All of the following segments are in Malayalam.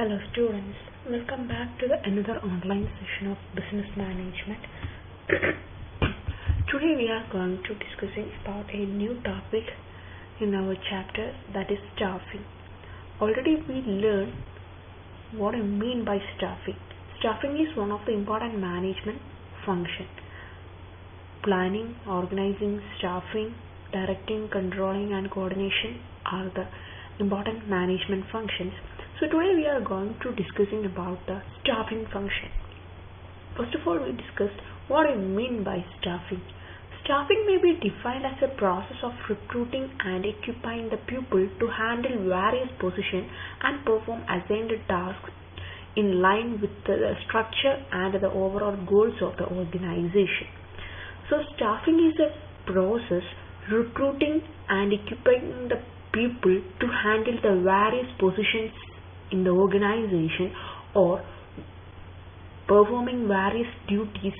Hello students, welcome back to another online session of business management. Today we are going to discussing about a new topic in our chapter, that is staffing. Already we learned what I mean by staffing. Staffing is one of the important management function. Planning, organizing, staffing, directing, controlling and coordination are the important management functions. So today we are going to discussing about the staffing function. First of all, we discussed what I mean by staffing. Staffing may be defined as a process of recruiting and equipping the pupil to handle various positions and perform assigned tasks in line with the structure and the overall goals of the organization. So staffing is a process recruiting and equipping the pupil to handle the various positions in the organization or performing various duties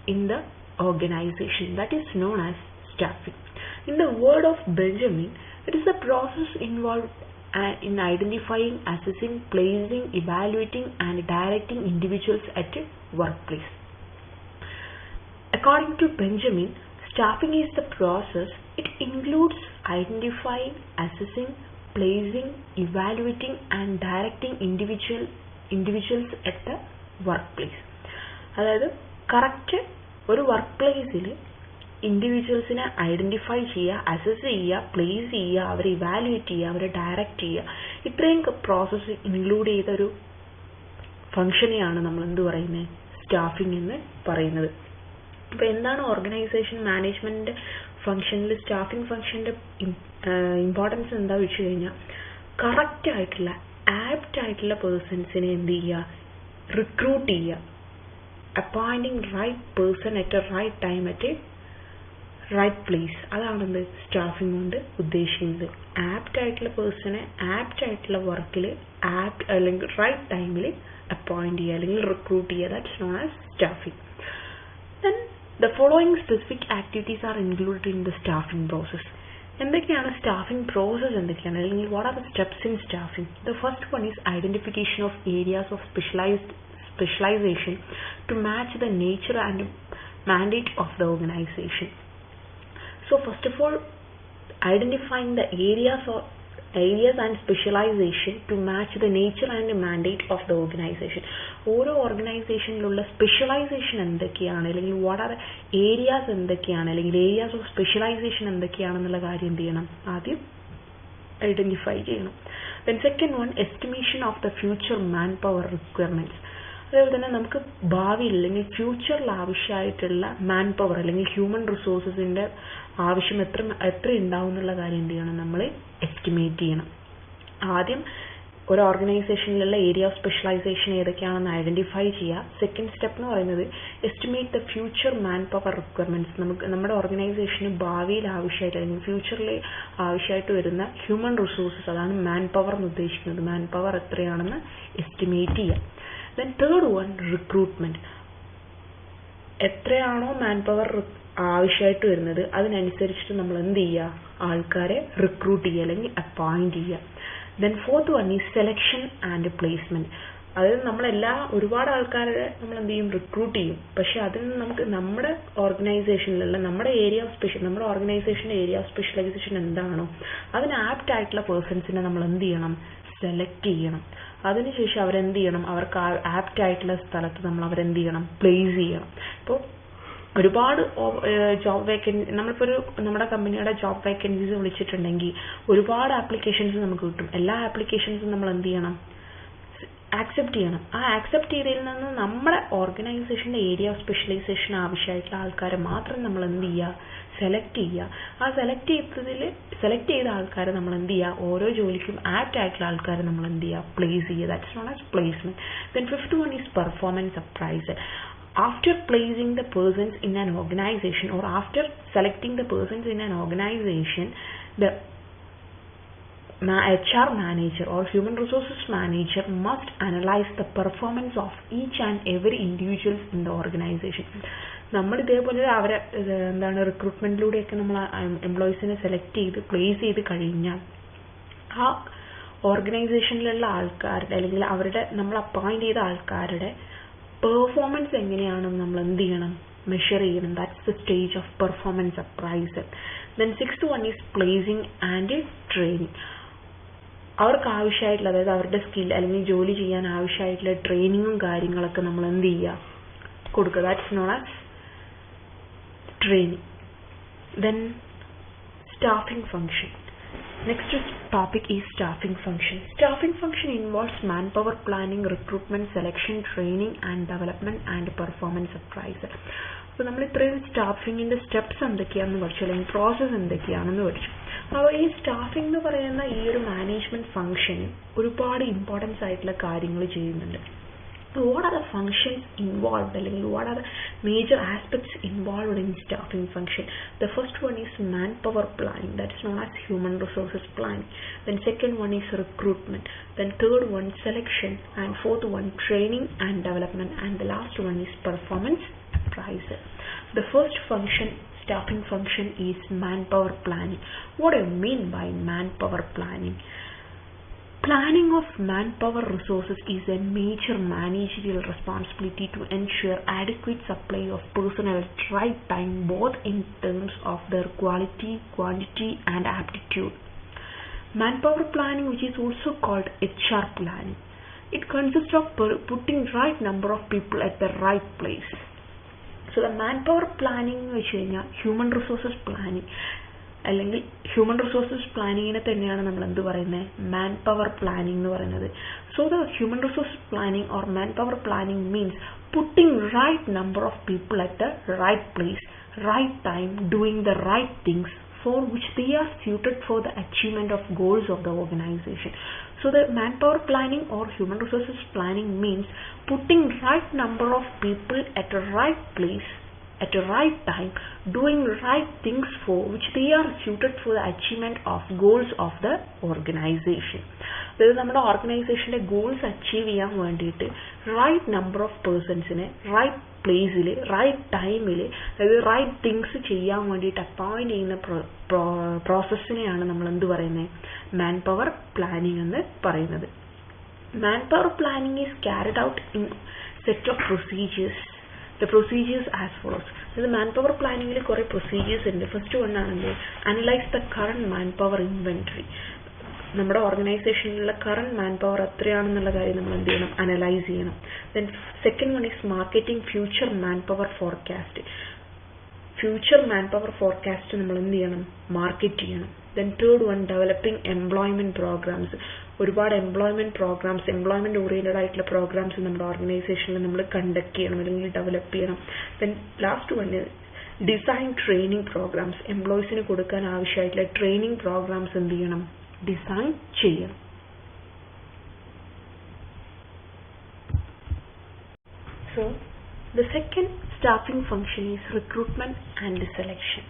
in the organization, that is known as staffing. In the word of Benjamin, it is the process involved in identifying, assessing, placing, evaluating and directing individuals at a workplace. According to Benjamin, staffing is the process. It includes identifying, assessing, placing, evaluating and directing individuals at the workplace. അതായത് കറക്റ്റ് ഒരു വർക്ക് പ്ലേസിൽ ഇൻഡിവിജ്വൽസിനെ ഐഡൻറ്റിഫൈ ചെയ്യുക, അസസ് ചെയ്യുക, പ്ലേസ് ചെയ്യുക, അവരെ ഇവാലുവേറ്റ് ചെയ്യുക, അവരെ ഡയറക്റ്റ് ചെയ്യുക, ഇത്രയും പ്രോസസ്സ് ഇൻക്ലൂഡ് ചെയ്തൊരു ഫംഗ്ഷനെയാണ് നമ്മൾ എന്ത് പറയുന്നത്, സ്റ്റാഫിംഗ് എന്ന് പറയുന്നത്. അപ്പോൾ എന്താണ് ഓർഗനൈസേഷൻ മാനേജ്മെൻറ്റ് ഫംഗ്ഷനിൽ സ്റ്റാഫിംഗ് ഫംഗ്ഷൻ്റെ ഇമ്പോർട്ടൻസ് എന്താ വെച്ച് കഴിഞ്ഞാൽ, കറക്റ്റ് ആയിട്ടുള്ള ആപ്റ്റ് ആയിട്ടുള്ള പേഴ്സൺസിനെ എന്ത് ചെയ്യുക, റിക്രൂട്ട് ചെയ്യുക, appointing right person at a right time at a right place. അതാണെന്ത് സ്റ്റാഫിംഗ് കൊണ്ട് ഉദ്ദേശിക്കുന്നത്. ആപ്റ്റ് ആയിട്ടുള്ള പേഴ്സണെ ആപ്റ്റ് ആയിട്ടുള്ള വർക്കിൽ ആപ്റ്റ് അല്ലെങ്കിൽ റൈറ്റ് ടൈമിൽ അപ്പോയിൻറ്റ് ചെയ്യുക അല്ലെങ്കിൽ റിക്രൂട്ട് ചെയ്യുക. That's known as staffing. Then the following specific activities are included in the staffing process. എന്തൊക്കെയാണ് സ്റ്റാഫിംഗ് പ്രോസസ്, എന്തൊക്കെയാണ് അല്ലെങ്കിൽ what are the steps in staffing? The first one is identification of areas of specialization to match the nature and mandate of the organization. So first of all, identifying the areas and specialization to match the nature and mandate of the organization. ഓരോ ഓർഗനൈസേഷനിലുള്ള സ്പെഷ്യലൈസേഷൻ എന്തൊക്കെയാണ് അല്ലെങ്കിൽ വാട്ട് ആർ ഏരിയാസ് എന്തൊക്കെയാണ് അല്ലെങ്കിൽ ഏരിയാസ് ഓഫ് സ്പെഷ്യലൈസേഷൻ എന്തൊക്കെയാണെന്നുള്ള കാര്യം എന്ത് ചെയ്യണം, ആദ്യം ഐഡൻറ്റിഫൈ ചെയ്യണം. Then second one, estimation of the future man power requirements. അതുപോലെ തന്നെ നമുക്ക് ഭാവിയിൽ അല്ലെങ്കിൽ ഫ്യൂച്ചറിൽ ആവശ്യമായിട്ടുള്ള മാൻ പവർ അല്ലെങ്കിൽ ഹ്യൂമൻ റിസോഴ്സസിൻ്റെ ആവശ്യം എത്ര ഉണ്ടാവും എന്നുള്ള കാര്യം എന്ത് ചെയ്യണം, നമ്മൾ എസ്റ്റിമേറ്റ് ചെയ്യണം. ആദ്യം ഒരു ഓർഗനൈസേഷനിലുള്ള ഏരിയ ഓഫ് സ്പെഷ്യലൈസേഷൻ ഏതൊക്കെയാണെന്ന് ഐഡൻറ്റിഫൈ ചെയ്യുക. സെക്കൻഡ് സ്റ്റെപ്പ് എന്ന് പറയുന്നത് estimate the future man power requirements. നമുക്ക് നമ്മുടെ ഓർഗനൈസേഷന് ഭാവിയിൽ ആവശ്യമായിട്ട് അല്ലെങ്കിൽ ഫ്യൂച്ചറിൽ ആവശ്യമായിട്ട് വരുന്ന ഹ്യൂമൻ റിസോഴ്സസ്, അതാണ് മാൻ പവർ എന്ന് ഉദ്ദേശിക്കുന്നത്. മാൻ പവർ എത്രയാണെന്ന് എസ്റ്റിമേറ്റ് ചെയ്യുക. Then third one, recruitment. എത്രയാണോ മാൻ പവർ ആവശ്യമായിട്ട് വരുന്നത് അതിനനുസരിച്ചിട്ട് നമ്മൾ എന്ത് ചെയ്യുക, ആൾക്കാരെ റിക്രൂട്ട് ചെയ്യുക അല്ലെങ്കിൽ അപ്പോയിൻറ്റ് ചെയ്യുക. Then fourth one is selection and placement. അതായത് ഒരുപാട് ആൾക്കാരെ നമ്മൾ എന്ത് ചെയ്യും, റിക്രൂട്ട് ചെയ്യും. പക്ഷെ അതിൽ നിന്ന് നമുക്ക് നമ്മുടെ ഓർഗനൈസേഷനിലുള്ള നമ്മുടെ ഓർഗനൈസേഷൻ്റെ ഏരിയ ഓഫ് സ്പെഷ്യലൈസേഷൻ എന്താണോ അതിന് ആപ്റ്റ് ആയിട്ടുള്ള പേഴ്സൺസിനെ നമ്മൾ എന്ത് ചെയ്യണം, സെലക്ട് ചെയ്യണം. അതിനുശേഷം അവരെന്ത് ചെയ്യണം, അവർക്ക് ആപ്റ്റ് ആയിട്ടുള്ള സ്ഥലത്ത് നമ്മൾ അവരെന്ത് ചെയ്യണം, പ്ലേസ് ചെയ്യണം. ഇപ്പോൾ ഒരുപാട് ജോബ് വേക്കൻസി നമ്മളിപ്പോൾ നമ്മുടെ കമ്പനിയുടെ ജോബ് വേക്കൻസീസ് വിളിച്ചിട്ടുണ്ടെങ്കിൽ ഒരുപാട് ആപ്ലിക്കേഷൻസ് നമുക്ക് കിട്ടും. എല്ലാ ആപ്ലിക്കേഷൻസും നമ്മൾ എന്ത് ചെയ്യണം, ആക്സെപ്റ്റ് ചെയ്യണം. ആ ആക്സെപ്റ്റ് ചെയ്തതിൽ നിന്ന് നമ്മുടെ ഓർഗനൈസേഷൻ്റെ ഏരിയ ഓഫ് സ്പെഷ്യലൈസേഷൻ ആവശ്യമായിട്ടുള്ള ആൾക്കാരെ മാത്രം നമ്മൾ എന്ത് ചെയ്യുക, സെലക്ട് ചെയ്യുക. ആ സെലക്ട് ചെയ്ത ആൾക്കാരെ നമ്മൾ എന്ത് ചെയ്യുക, ഓരോ ജോലിക്കും ആപ്റ്റ് ആയിട്ടുള്ള ആൾക്കാരെ നമ്മൾ എന്ത് ചെയ്യുക, പ്ലേസ് ചെയ്യുക. That's known as placement. Then fifth one is performance appraisal. After placing the persons in an organization or after selecting the persons in an organization, the HR manager or human resources manager must analyze the performance of each and every individual in the organization. നമ്മൾ ഇതേപോലെ അവരെ റിക്രൂട്ട്മെന്റിലൂടെയൊക്കെ നമ്മൾ എംപ്ലോയീസിനെ സെലക്ട് ചെയ്ത് പ്ലേസ് ചെയ്ത് കഴിഞ്ഞാൽ ആ ഓർഗനൈസേഷനിലുള്ള ആൾക്കാരുടെ അല്ലെങ്കിൽ അവരുടെ നമ്മൾ അപ്പോയിന്റ് ചെയ്ത ആൾക്കാരുടെ പെർഫോമൻസ് എങ്ങനെയാണെന്ന് നമ്മൾ എന്ത് ചെയ്യണം, മെഷർ ചെയ്യണം. That's the stage of performance appraisal. Then 6th one is placing and training. അവർക്ക് ആവശ്യമായിട്ടുള്ള, അതായത് അവരുടെ സ്കിൽ അല്ലെങ്കിൽ ജോലി ചെയ്യാൻ ആവശ്യമായിട്ടുള്ള ട്രെയിനിങ്ങും കാര്യങ്ങളൊക്കെ നമ്മൾ എന്ത് ചെയ്യുക, കൊടുക്കുക. That's known as training. Then staffing function. Next topic is staffing function. Staffing function involves manpower planning, recruitment, selection, training and development and performance appraisal. അപ്പോൾ നമ്മൾ ഇത്രയും സ്റ്റാഫിങ്ങിൻ്റെ സ്റ്റെപ്സ് എന്തൊക്കെയാണെന്ന് പഠിച്ചു, അല്ലെങ്കിൽ പ്രോസസ്സ് എന്തൊക്കെയാണെന്ന് പഠിച്ചു. അപ്പോൾ ഈ സ്റ്റാഫിംഗ് എന്ന് പറയുന്ന ഈ ഒരു മാനേജ്മെൻറ്റ് ഫംഗ്ഷന് ഒരുപാട് ഇമ്പോർട്ടൻസ് ആയിട്ടുള്ള കാര്യങ്ങൾ ചെയ്യുന്നുണ്ട്. What are the functions involved, അല്ലെങ്കിൽ what are the major aspects involved in staffing function? The first one is manpower planning, that's known as human resources planning. Then second one is recruitment. Then third one selection, and fourth one training and development, and the last one is performance appraisal. The first function, staffing function, is manpower planning. What do you mean by manpower planning? Planning of manpower resources is a major managerial responsibility to ensure adequate supply of personnel at right time, both in terms of their quality, quantity and aptitude. Manpower planning, which is also called HR planning, it consists of putting right number of people at the right place. So the manpower planning which is human resources planning, അല്ലെങ്കിൽ ഹ്യൂമൻ റിസോഴ്സസ് പ്ലാനിങ്ങിനെ തന്നെയാണ് നമ്മൾ എന്ത് പറയുന്നത്, മാൻ പവർ പ്ലാനിങ് എന്ന് പറയുന്നത്. So the human resource planning or manpower planning means putting right number of people at the right place, right time, doing the right things for which they are suited for the achievement of goals of the organization. So the manpower planning or human resources planning means putting right number of people at the right place at the right time, doing right things for which they are suited for the achievement of goals of the organization. അതായത് നമ്മുടെ ഓർഗനൈസേഷൻ്റെ ഗോൾസ് അച്ചീവ് ചെയ്യാൻ വേണ്ടിയിട്ട് റൈറ്റ് നമ്പർ ഓഫ് പേഴ്സൺസിനെ റൈറ്റ് പ്ലേസിൽ റൈറ്റ് ടൈമിൽ, അതായത് റൈറ്റ് തിങ്സ് ചെയ്യാൻ വേണ്ടിയിട്ട് അപ്പോയിന്റ് ചെയ്യുന്ന പ്രോസസ്സിനെയാണ് നമ്മൾ എന്ത് പറയുന്നത്, മാൻ പവർ പ്ലാനിങ് എന്ന് പറയുന്നത്. Manpower planning is carried out in set of procedures. The procedures as follows. The manpower planning il kore procedures ഉണ്ട്. First one ആണെങ്കിൽ analyze the current manpower inventory. നമ്മുടെ ഓർഗനൈസേഷനിലുള്ള കറണ്ട് മാൻ പവർ എത്രയാണെന്നുള്ള കാര്യം നമ്മൾ എന്ത് ചെയ്യണം, അനലൈസ് ചെയ്യണം. Then second one is marketing future man power forecast. Future man power forecast നമ്മൾ എന്ത് ചെയ്യണം, മാർക്കറ്റ് ചെയ്യണം. Then third one developing employment programmes. ഒരുപാട് എംപ്ലോയ്മെന്റ് പ്രോഗ്രാംസ്, എംപ്ലോയ്മെന്റ് ഓറിയന്റഡ് ആയിട്ടുള്ള പ്രോഗ്രാംസ് നമ്മുടെ ഓർഗനൈസേഷനിൽ നമ്മൾ കണ്ടക്ട് ചെയ്യണം അല്ലെങ്കിൽ ഡെവലപ്പ് ചെയ്യണം. Then last one design training programmes. എംപ്ലോയീസിന് കൊടുക്കാൻ ആവശ്യമായിട്ടുള്ള ട്രെയിനിങ് പ്രോഗ്രാംസ് എന്ത് ചെയ്യണം, ഡിസൈൻ ചെയ്യണം. So the second staffing function is recruitment and selection.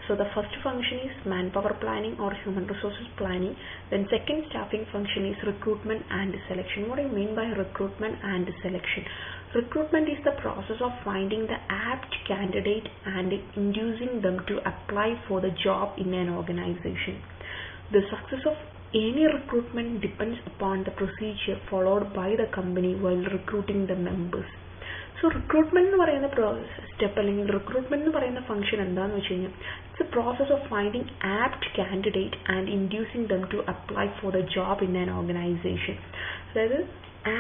So the first function is manpower planning or human resources planning. Then second staffing function is recruitment and selection. What do you mean by recruitment and selection? Recruitment is the process of finding the apt candidate and inducing them to apply for the job in an organization. The success of any recruitment depends upon the procedure followed by the company while recruiting the members. So recruitment എന്ന് പറയുന്ന സ്റ്റെപ്പ് അല്ലെങ്കിൽ റിക്രൂട്ട്മെന്റ് എന്ന് പറയുന്ന ഫംഗ്ഷൻ എന്താണെന്ന് വെച്ച് കഴിഞ്ഞാൽ it's a process of finding apt candidate and inducing them to apply for the job in an organisation. അതായത്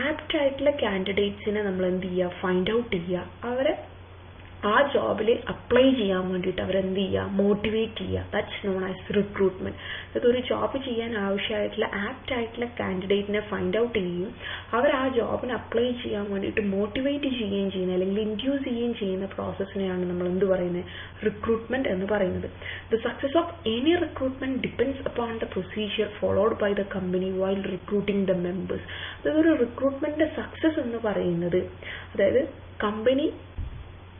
ആപ്റ്റ് ആയിട്ടുള്ള കാൻഡിഡേറ്റ്സിനെ നമ്മൾ എന്ത് ചെയ്യുക, ഫൈൻഡ് ഔട്ട് ചെയ്യുക, അവരെ ആ ജോബിൽ അപ്ലൈ ചെയ്യാൻ വേണ്ടിയിട്ട് അവരെന്ത് ചെയ്യുക, മോട്ടിവേറ്റ് ചെയ്യുക. That's known as recruitment. അതായത് ഒരു ജോബ് ചെയ്യാൻ ആവശ്യമായിട്ടുള്ള ആപ്റ്റ് ആയിട്ടുള്ള കാൻഡിഡേറ്റിനെ ഫൈൻഡ് ഔട്ട് ചെയ്യുകയും അവർ ആ ജോബിന് അപ്ലൈ ചെയ്യാൻ വേണ്ടിയിട്ട് മോട്ടിവേറ്റ് ചെയ്യുകയും ചെയ്യുന്ന അല്ലെങ്കിൽ ഇൻഡ്യൂസ് ചെയ്യുകയും ചെയ്യുന്ന പ്രോസസ്സിനെയാണ് നമ്മൾ എന്ത് പറയുന്നത്, റിക്രൂട്ട്മെന്റ് എന്ന് പറയുന്നത്. The success of any recruitment depends upon the procedure followed by the company while recruiting the members. അതായത് ഒരു റിക്രൂട്ട്മെന്റിന്റെ സക്സസ് എന്ന് പറയുന്നത് അതായത് കമ്പനി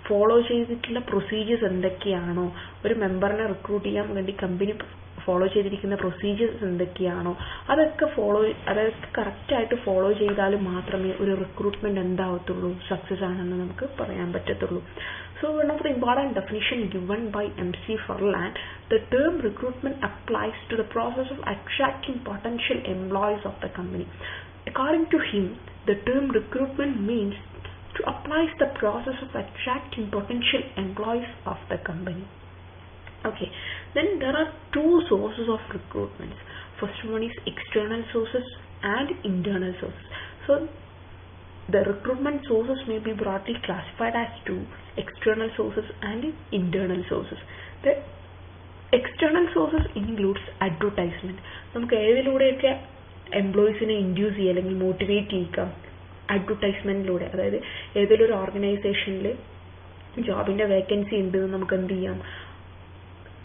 ഫോളോ ചെയ്തിട്ടുള്ള പ്രൊസീജിയേഴ്സ് എന്തൊക്കെയാണോ, ഒരു മെമ്പറിനെ റിക്രൂട്ട് ചെയ്യാൻ വേണ്ടി കമ്പനി ഫോളോ ചെയ്തിരിക്കുന്ന പ്രൊസീജിയേഴ്സ് എന്തൊക്കെയാണോ അതൊക്കെ കറക്റ്റായിട്ട് ഫോളോ ചെയ്താൽ മാത്രമേ ഒരു റിക്രൂട്ട്മെന്റ് എന്താവത്തുള്ളൂ, സക്സസ് ആണെന്ന് നമുക്ക് പറയാൻ പറ്റത്തുള്ളൂ. So one of the important definition given by MC Furlan, the term recruitment applies to the process of attracting potential employees of the company. According to him, the term recruitment means to apply the process of attracting potential employees of the company. Okay, then there are two sources of recruitment. First one is external sources and internal sources. So the recruitment sources may be broadly classified as two: external sources and internal sources. The external sources includes advertisement. നമുക്ക് ഏതിലൂടെയൊക്കെ എംപ്ലോയീസിനെ ഇൻഡ്യൂസ് ചെയ്യുക അല്ലെങ്കിൽ മോട്ടിവേറ്റ് ചെയ്യുക? അഡ്വർടൈസ്മെന്റിലൂടെ. അതായത് ഏതെങ്കിലും ഒരു ഓർഗനൈസേഷനിൽ ജോബിന്റെ വേക്കൻസി ഉണ്ട് എന്ന് നമുക്ക് എന്ത് ചെയ്യാം?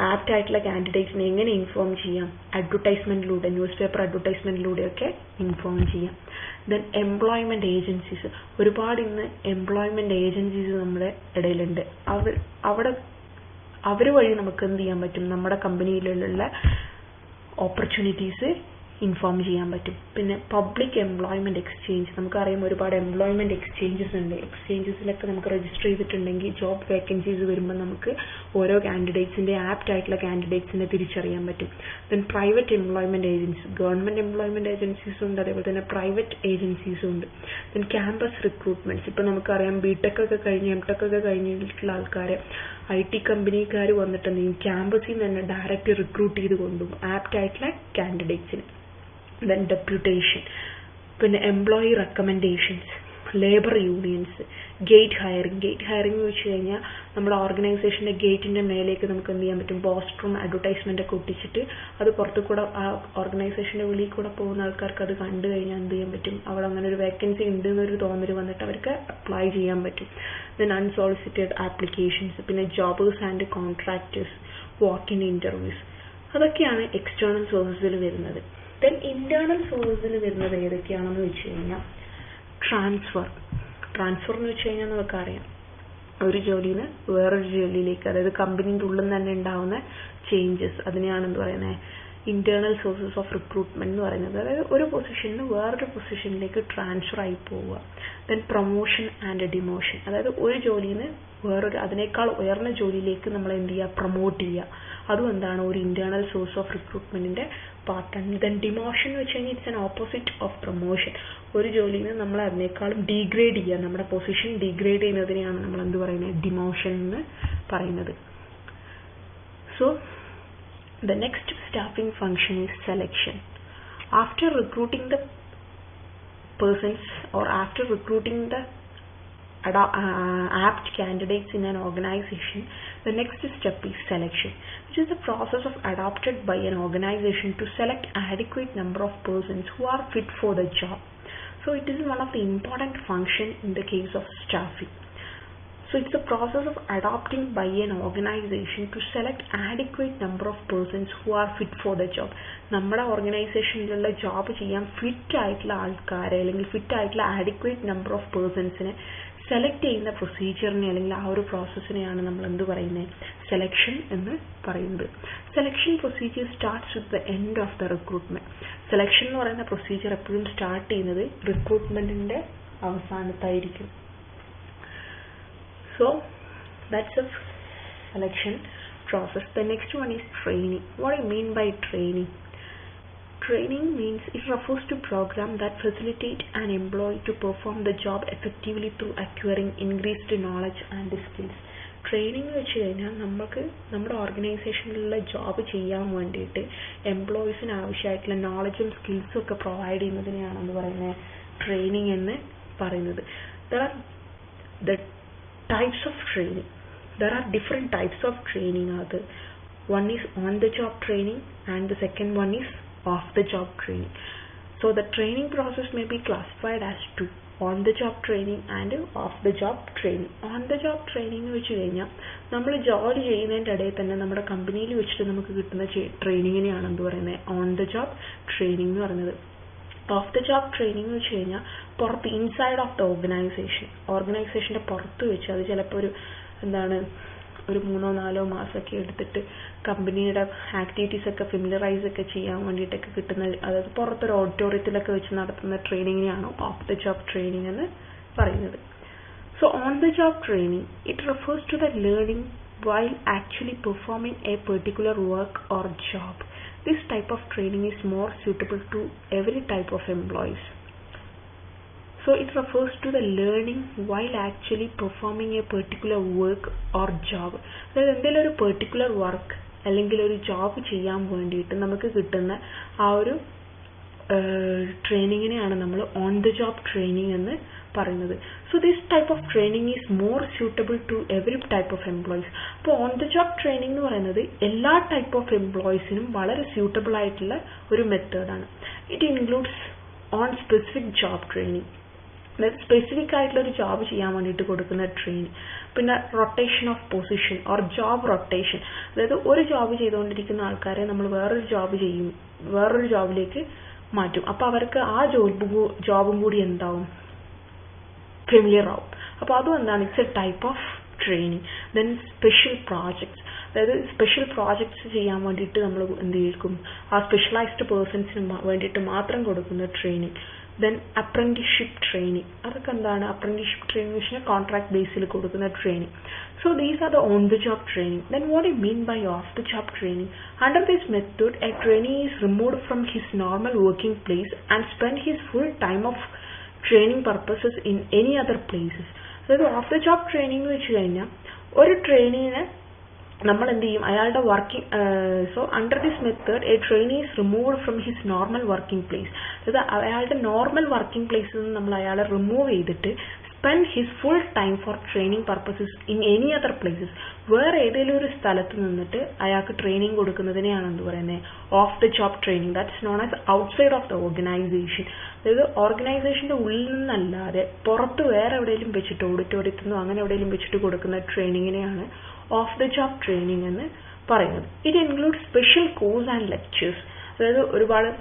ആപ്റ്റ് ആയിട്ടുള്ള കാൻഡിഡേറ്റ്സിനെ എങ്ങനെ ഇൻഫോം ചെയ്യാം? അഡ്വർടൈസ്മെന്റിലൂടെ, ന്യൂസ് പേപ്പർ അഡ്വർടൈസ്മെന്റിലൂടെയൊക്കെ ഇൻഫോം ചെയ്യാം. ദെൻ എംപ്ലോയ്മെന്റ് ഏജൻസീസ്, ഒരുപാട് ഇന്ന് എംപ്ലോയ്മെന്റ് ഏജൻസീസ് നമ്മുടെ ഇടയിലുണ്ട്. അവർ വഴി നമുക്ക് എന്ത് ചെയ്യാൻ പറ്റും? നമ്മുടെ കമ്പനിയിലുള്ള ഓപ്പർച്യൂണിറ്റീസ് ഇൻഫോം ചെയ്യാൻ പറ്റും. പിന്നെ പബ്ലിക് എംപ്ലോയ്മെന്റ് എക്സ്ചേഞ്ച്, നമുക്കറിയാം ഒരുപാട് എംപ്ലോയ്മെന്റ് എക്സ്ചേഞ്ചസ് ഉണ്ട്. എക്സ്ചേഞ്ചസിലൊക്കെ നമുക്ക് രജിസ്റ്റർ ചെയ്തിട്ടുണ്ടെങ്കിൽ ജോബ് വേക്കൻസീസ് വരുമ്പോൾ നമുക്ക് ഓരോ കാൻഡിഡേറ്റ്സിന്റെ ആപ്റ്റ് ആയിട്ടുള്ള കാൻഡിഡേറ്റ്സിനെ തിരിച്ചറിയാൻ പറ്റും. Then private employment agencies, government employment ഏജൻസീസും ഉണ്ട്, അതേപോലെ തന്നെ പ്രൈവറ്റ് ഏജൻസീസും ഉണ്ട്. ദെൻ ക്യാമ്പസ് റിക്രൂട്ട്മെന്റ്സ്, ഇപ്പൊ നമുക്കറിയാം ബിടെക് ഒക്കെ കഴിഞ്ഞ് എംടെക് ഒക്കെ കഴിഞ്ഞിട്ടുള്ള ആൾക്കാരെ IT കമ്പനിക്കാർ വന്നിട്ടുണ്ടെങ്കിൽ ക്യാമ്പസിൽ നിന്ന് തന്നെ ഡയറക്റ്റ് റിക്രൂട്ട് ചെയ്ത് കൊണ്ടുപോകും ആപ്റ്റ് ആയിട്ടുള്ള കാൻഡിഡേറ്റ്സിന്. ദെൻ ഡെപ്യൂട്ടേഷൻ, പിന്നെ employee recommendations, labour unions, gate hiring എന്ന് വെച്ച് കഴിഞ്ഞാൽ നമ്മുടെ ഓർഗനൈസേഷൻ്റെ ഗേറ്റിൻ്റെ മേലേക്ക് നമുക്ക് എന്ത് ചെയ്യാൻ പറ്റും? പോസ്റ്ററും അഡ്വർടൈസ്മെൻ്റ് ഒക്കെ ഒട്ടിച്ചിട്ട് അത് പുറത്തു കൂടെ ആ ഓർഗനൈസേഷൻ്റെ വെളിയിൽ കൂടെ പോകുന്ന ആൾക്കാർക്ക് അത് കണ്ടു കഴിഞ്ഞാൽ എന്ത് ചെയ്യാൻ പറ്റും? അവിടെ അങ്ങനെ ഒരു വേക്കൻസി ഉണ്ട് എന്നൊരു തോന്നൽ വന്നിട്ട് അവർക്ക് അപ്ലൈ ചെയ്യാൻ പറ്റും. ദെൻ അൺസോളിസിറ്റഡ് ആപ്ലിക്കേഷൻസ്, പിന്നെ ജോബേഴ്സ് ആൻഡ് കോൺട്രാക്ടേഴ്സ്, വാക്ക്-ഇൻ ഇൻ്റർവ്യൂസ്, അതൊക്കെയാണ് എക്സ്റ്റേണൽ സോഴ്സസിൽ വരുന്നത്. ദെൻ ഇന്റേണൽ സോഴ്സസിൽ വരുന്നത് ഏതൊക്കെയാണെന്ന് വെച്ച് കഴിഞ്ഞാൽ ട്രാൻസ്ഫർ എന്ന് വെച്ച് കഴിഞ്ഞാൽ നമുക്കറിയാം ഒരു ജോലിയിൽ നിന്ന് വേറൊരു ജോലിയിലേക്ക്, അതായത് കമ്പനീൻ്റെ ഉള്ളിൽ തന്നെ ഉണ്ടാവുന്ന ചേഞ്ചസ്, അതിനെയാണ് എന്ത് പറയുന്നത്? ഇന്റേണൽ സോഴ്സസ് ഓഫ് റിക്രൂട്ട്മെന്റ് എന്ന് പറയുന്നത്. അതായത് ഒരു പൊസിഷനിൽ നിന്ന് വേറൊരു പൊസിഷനിലേക്ക് ട്രാൻസ്ഫർ ആയി പോവുക. ദെൻ പ്രൊമോഷൻ ആൻഡ് ഡിമോഷൻ, അതായത് ഒരു ജോലിയിൽ നിന്ന് വേറൊരു അതിനേക്കാൾ ഉയർന്ന ജോലിയിലേക്ക് നമ്മൾ എന്ത് ചെയ്യുക? പ്രൊമോട്ട് ചെയ്യുക. അതും എന്താണ്? ഒരു ഇന്റേണൽ സോഴ്സ് ഓഫ് റിക്രൂട്ട്മെന്റിന്റെ പാർട്ടാണ്. ദെൻ ഡിമോഷൻ എന്ന് വെച്ച് കഴിഞ്ഞാൽ it's an opposite of promotion. ഒരു ജോലിയിൽ നിന്ന് നമ്മൾ അതിനേക്കാളും ഡീഗ്രേഡ് ചെയ്യുക, നമ്മുടെ പൊസിഷൻ ഡീഗ്രേഡ് ചെയ്യുന്നതിനെയാണ് നമ്മൾ എന്ത് പറയുന്നത്? ഡിമോഷൻ എന്ന് പറയുന്നത്. So the next staffing function is selection. After recruiting the persons or after recruiting the apt candidates in an organization, the next step is selection, which is the process of adopted by an organization to select adequate number of persons who are fit for the job. So it is one of the important function in the case of staffing. So it's a process of adopting by an organization to select adequate number of persons who are fit for the job. നമ്മുടെ ഓർഗനൈസേഷനിലുള്ള ജോബ് ചെയ്യാൻ ഫിറ്റ് ആയിട്ടുള്ള ആൾക്കാരെ അല്ലെങ്കിൽ ഫിറ്റ് ആയിട്ടുള്ള ആഡിക്വേറ്റ് നമ്പർ ഓഫ് പേഴ്സൺസിനെ സെലക്ട് ചെയ്യുന്ന പ്രൊസീജിയറിനെ അല്ലെങ്കിൽ ആ ഒരു പ്രോസസ്സിനെയാണ് നമ്മൾ എന്ത് പറയുന്നത്? സെലക്ഷൻ എന്ന് പറയുന്നത്. Selection procedure starts with the end of the recruitment. Selection എന്ന് പറയുന്ന പ്രൊസീജിയർ എപ്പോഴും സ്റ്റാർട്ട് ചെയ്യുന്നത് റിക്രൂട്ട്മെന്റിന്റെ അവസാനത്തായിരിക്കും. So that's the selection process. The next one is training. What do you mean by training? Training means it refers to program that facilitate an employee to perform the job effectively through acquiring increased knowledge and skills. Training വെച്ച് കഴിഞ്ഞാൽ നമുക്ക് നമ്മുടെ ഓർഗനൈസേഷനിലുള്ള ജോബ് ചെയ്യാൻ വേണ്ടിയിട്ട് എംപ്ലോയീസിന് ആവശ്യമായിട്ടുള്ള നോളജും സ്കിൽസും ഒക്കെ പ്രൊവൈഡ് ചെയ്യുന്നതിനെയാണെന്ന് പറയുന്നത് ട്രെയിനിങ് എന്ന് പറയുന്നത്. The types of training. There are different types of training. One is on the job training and the second one is off the job training. So the training process may be classified as two: on the job training and off the job training. On the job training എന്ന് വെച്ച് കഴിഞ്ഞാൽ നമ്മൾ ജോലി ചെയ്യുന്നതിൻ്റെ ഇടയിൽ തന്നെ നമ്മുടെ കമ്പനിയിൽ വെച്ചിട്ട് നമുക്ക് കിട്ടുന്ന ട്രെയിനിങ്ങിനെയാണ് എന്ത് പറയുന്നത്? ഓൺ ദ ജോബ് ട്രെയിനിങ് എന്ന് പറയുന്നത്. ഓഫ് ദ ജോബ് ട്രെയിനിങ് എന്ന് വെച്ച് കഴിഞ്ഞാൽ പുറത്ത് ഇൻസൈഡ് ഓഫ് ദ ഓർഗനൈസേഷൻ്റെ പുറത്ത് വെച്ച് അത് ചിലപ്പോൾ ഒരു 3-4 മാസമൊക്കെ എടുത്തിട്ട് കമ്പനിയുടെ ആക്ടിവിറ്റീസ് ഒക്കെ ഫെമിലറൈസ് ഒക്കെ ചെയ്യാൻ വേണ്ടിയിട്ടൊക്കെ കിട്ടുന്ന, അതായത് പുറത്തൊരു ഓഡിറ്റോറിയത്തിലൊക്കെ വെച്ച് നടത്തുന്ന ട്രെയിനിങ്ങിനെയാണ് ഓഫ് ദ ജോബ് ട്രെയിനിങ് എന്ന് പറയുന്നത്. So on-the-job training, it refers to the learning while actually performing a particular work or job. This type of training is more suitable to every type of employees. So it refers to the learning while actually performing a particular work or job. അതായത് എന്തെങ്കിലും ഒരു പെർട്ടിക്കുലർ വർക്ക് അല്ലെങ്കിൽ ഒരു ജോബ് ചെയ്യാൻ വേണ്ടിയിട്ട് നമുക്ക് കിട്ടുന്ന ആ ഒരു ട്രെയിനിങ്ങിനെയാണ് നമ്മൾ ഓൺ ദ ജോബ് ട്രെയിനിങ് എന്ന് പറയുന്നത്. So this type of training is more suitable to every type of employees. അപ്പോൾ ഓൺ ദ ജോബ് ട്രെയിനിങ് എന്ന് പറയുന്നത് എല്ലാ ടൈപ്പ് ഓഫ് എംപ്ലോയീസിനും വളരെ സ്യൂട്ടബിൾ ആയിട്ടുള്ള ഒരു മെത്തേഡാണ്. It includes on specific job training, അതായത് സ്പെസിഫിക് ആയിട്ടുള്ള ഒരു ജോബ് ചെയ്യാൻ വേണ്ടിയിട്ട് കൊടുക്കുന്ന ട്രെയിനിങ്. പിന്നെ rotation of position or job rotation, അതായത് ഒരു ജോബ് ചെയ്തുകൊണ്ടിരിക്കുന്ന ആൾക്കാരെ നമ്മൾ വേറൊരു ജോബിലേക്ക് മാറ്റും. അപ്പോൾ അവർക്ക് ആ ജോബും കൂടി എന്താവും, ഫെമിലിയർ ആവും. അപ്പോൾ അതും എന്താണ്, it's A type of training. Then special projects, അതായത് സ്പെഷ്യൽ പ്രോജക്ട്സ് ചെയ്യാൻ വേണ്ടിയിട്ട് നമ്മൾ എന്ത് ചെയ്യും, ആ സ്പെഷ്യലൈസ്ഡ് പേഴ്സൺസിന് വേണ്ടിയിട്ട് മാത്രം കൊടുക്കുന്ന ട്രെയിനിങ്. ദെൻ അപ്രന്റീസ്ഷിപ്പ് ട്രെയിനിങ്, അതൊക്കെ എന്താണ്, അപ്രന്റീസ്ഷിപ്പ് ട്രെയിനിങ് വെച്ചാൽ കോൺട്രാക്ട് ബേസിൽ കൊടുക്കുന്ന training. So these are the on-the-job training. Then what do you mean by off-the-job training? Under this method, a trainee is removed from his normal working place and spend his full time of training purposes in any other places. അതായത് ഓഫ് ദ ജോബ് ട്രെയിനിങ് എന്ന് വെച്ച് കഴിഞ്ഞാൽ ഒരു ട്രെയിനിനെ നമ്മൾ എന്ത് ചെയ്യും, അയാളുടെ working so under this method A trainee is removed from his normal working place. അതായത് അയാളുടെ നോർമൽ വർക്കിംഗ് പ്ലേസിൽ നിന്ന് നമ്മൾ അയാളെ റിമൂവ് ചെയ്തിട്ട് spend his full time for training purposes in any other places. വേറെ ഏതെങ്കിലും ഒരു സ്ഥലത്ത് നിന്നിട്ട് അയാൾക്ക് ട്രെയിനിങ് കൊടുക്കുന്നതിനെയാണ് എന്ത് പറയുന്നത്, of the job training. That's known as outside of the organisation. അതായത് ഓർഗനൈസേഷൻ്റെ ഉള്ളിൽ നിന്നല്ലാതെ പുറത്ത് വേറെ എവിടെയെങ്കിലും വെച്ചിട്ട്, ഓഡിറ്റോറിയത്തിൽ നിന്നോ അങ്ങനെ എവിടെയെങ്കിലും വെച്ചിട്ട് കൊടുക്കുന്ന ട്രെയിനിങ്ങിനെയാണ് ഓഫ് ദ ജോബ് ട്രെയിനിങ് എന്ന് പറയുന്നത്. It include special course and lectures, അതായത് ഒരുപാട്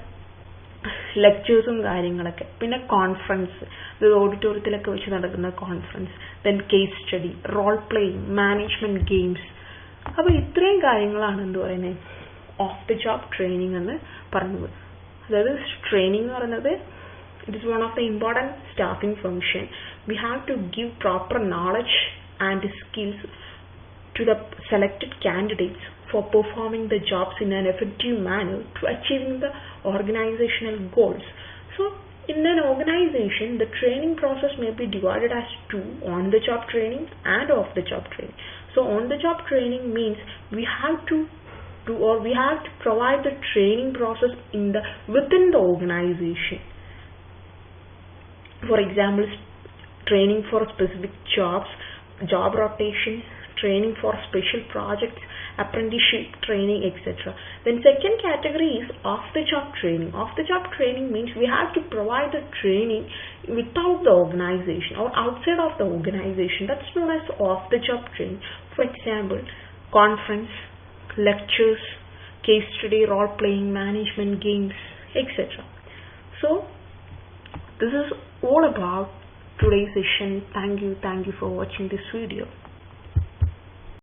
ലെക്ചേഴ്സും കാര്യങ്ങളൊക്കെ. പിന്നെ കോൺഫറൻസ്, അതായത് ഓഡിറ്റോറിയത്തിലൊക്കെ വെച്ച് നടക്കുന്ന conference. Then case study, role playing, management games. അപ്പോൾ ഇത്രയും കാര്യങ്ങളാണ് എന്ത് പറയുന്നത്, ഓഫ് ദ ജോബ് ട്രെയിനിങ് എന്ന് പറയുന്നത്. അതായത് ട്രെയിനിങ് എന്ന് പറയുന്നത് it is one of the important staffing function. We have to give proper knowledge and skills to the selected candidates for performing the jobs in an effective manner to achieving the organizational goals. So in an organization, the training process may be divided as two: on-the-job training and off-the-job training. So on-the-job training means we have to provide the training process within the organization. For example, training for specific jobs, job rotation, training for special projects, apprenticeship training, etc. Then second category is off-the-job training. Off-the-job training means we have to provide the training without the organization or outside of the organization. That's known as off-the-job training. For example, conference, lectures, case study, role-playing, management games, etc. So this is all about today's session. Thank you for watching this video.